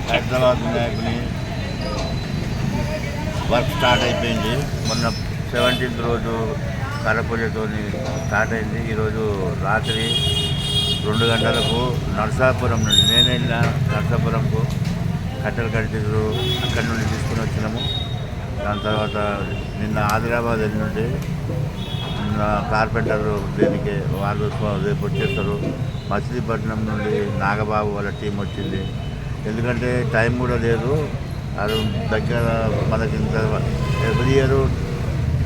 హైదరాబాద్ వినాయకుని work start అయిపోయింది. మొన్న 17th రోజు కరపూజతో స్టార్ట్ అయింది. ఈరోజు రాత్రి 2 గంటలకు నర్సాపురం నుండి నేను వెళ్ళిన నర్సాపురంకు కట్టెలు కట్టిరు, అక్కడి నుండి తీసుకుని వచ్చినాము. దాని తర్వాత నిన్న ఆదిలాబాద్ నుండి కార్పెంటర్ దీనికి వాళ్ళు రేపు వచ్చేస్తారు. మచిలీపట్నం నుండి నాగబాబు వాళ్ళ టీం వచ్చింది. ఎందుకంటే టైం కూడా లేదు. అది దగ్గర మనకి ఇంత ఎవ్రీ ఇయర్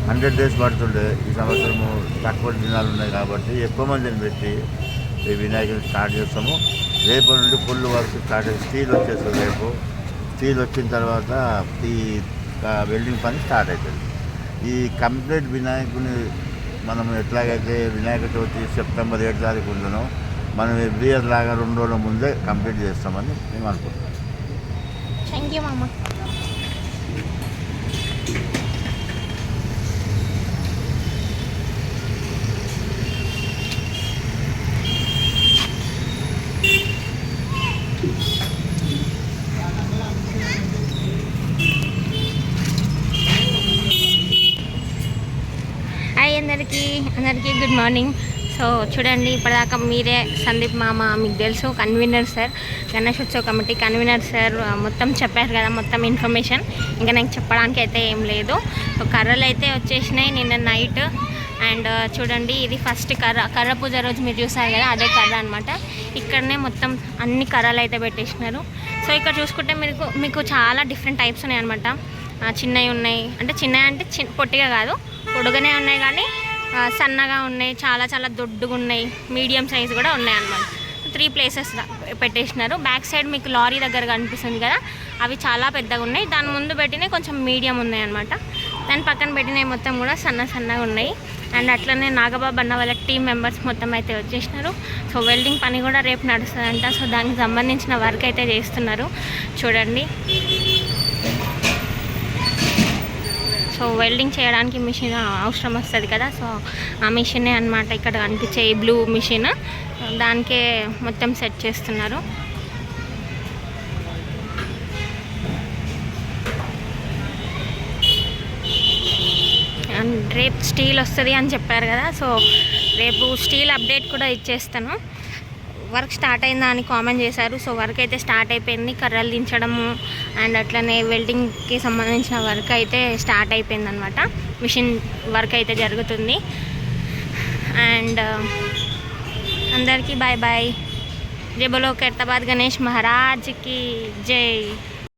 100 days పడుతుండే. ఈ సంవత్సరము తక్కువ దినాలు ఉన్నాయి కాబట్టి ఎక్కువ మందిని పెట్టి ఈ వినాయకుని స్టార్ట్ చేస్తాము. రేపు నుండి ఫుల్ వర్క్ స్టార్ట్ అయ్యి స్టీల్ వచ్చేస్తుంది. రేపు స్టీల్ వచ్చిన తర్వాత ఈ వెల్డింగ్ పని స్టార్ట్ అవుతుంది. ఈ కంప్లీట్ వినాయకుని మనం ఎట్లాగైతే వినాయక చవితి సెప్టెంబర్ 7 తారీఖు ఉందనో మనం ఎవ్రీ ఇయర్ లాగా 2 రోజుల ముందే కంప్లీట్ చేస్తామని మేము అనుకుంటున్నాం. థ్యాంక్ యూ మామ. హాయ్ అందరికీ గుడ్ మార్నింగ్. సో చూడండి, ఇప్పటిదాకా మీరే సందీప్ మామ మీకు తెలుసు convener sir, Ganeshotsav committee convener sir మొత్తం చెప్పారు కదా, మొత్తం ఇన్ఫర్మేషన్. ఇంకా నాకు చెప్పడానికి అయితే ఏం లేదు. సో కర్రలు అయితే వచ్చేసినాయి నిన్న నైట్. అండ్ చూడండి, ఇది ఫస్ట్ కర్ర పూజ రోజు మీరు చూసారు కదా, అదే కర్ర అనమాట. ఇక్కడనే మొత్తం అన్ని కర్రలు అయితే పెట్టేసినారు. సో ఇక్కడ చూసుకుంటే మీకు చాలా డిఫరెంట్ టైప్స్ ఉన్నాయి అనమాట. చిన్నవి ఉన్నాయి, అంటే చిన్నవి అంటే పొట్టిగా కాదు, పొడుగానే ఉన్నాయి, కానీ సన్నగా ఉన్నాయి, చాలా దొడ్డుగా ఉన్నాయి, మీడియం సైజు కూడా ఉన్నాయి అన్నమాట. 3 places పెట్టేసినారు. బ్యాక్ సైడ్ మీకు లారీ దగ్గర కనిపిస్తుంది కదా, అవి చాలా పెద్దగా ఉన్నాయి. దాని ముందు పెట్టినవి కొంచెం మీడియం ఉన్నాయి అనమాట. దాని పక్కన పెట్టినవి మొత్తం కూడా సన్నగా ఉన్నాయి. అండ్ అట్లనే నాగబాబు అన్న వాళ్ళ టీం మెంబర్స్ మొత్తం అయితే వచ్చేసినారు. సో వెల్డింగ్ పని కూడా రేపు నడుస్తుందంట. సో దానికి సంబంధించిన వర్క్ అయితే చేస్తున్నారు. చూడండి, సో వెల్డింగ్ చేయడానికి మిషన్ అవసరం వస్తుంది కదా, సో ఆ మిషనే అనమాట ఇక్కడ కనిపించే ఈ బ్లూ మిషన్. దానికే మొత్తం సెట్ చేస్తున్నారు. అండ్ రేపు స్టీల్ వస్తుంది అని చెప్పారు కదా, సో రేపు స్టీల్ అప్డేట్ కూడా ఇచ్చేస్తాను. వర్క్ స్టార్ట్ అయిందా అని కామెంట్ చేశారు. సో వర్క్ అయితే స్టార్ట్ అయిపోయింది. కర్రలు దించడము అండ్ అట్లనే వెల్డింగ్కి సంబంధించిన వర్క్ అయితే స్టార్ట్ అయిపోయింది అనమాట. మిషన్ వర్క్ అయితే జరుగుతుంది. అండ్ అందరికీ బాయ్ బాయ్. జై బోలో ఖైరతాబాద్ గణేష్ మహారాజ్కి జై.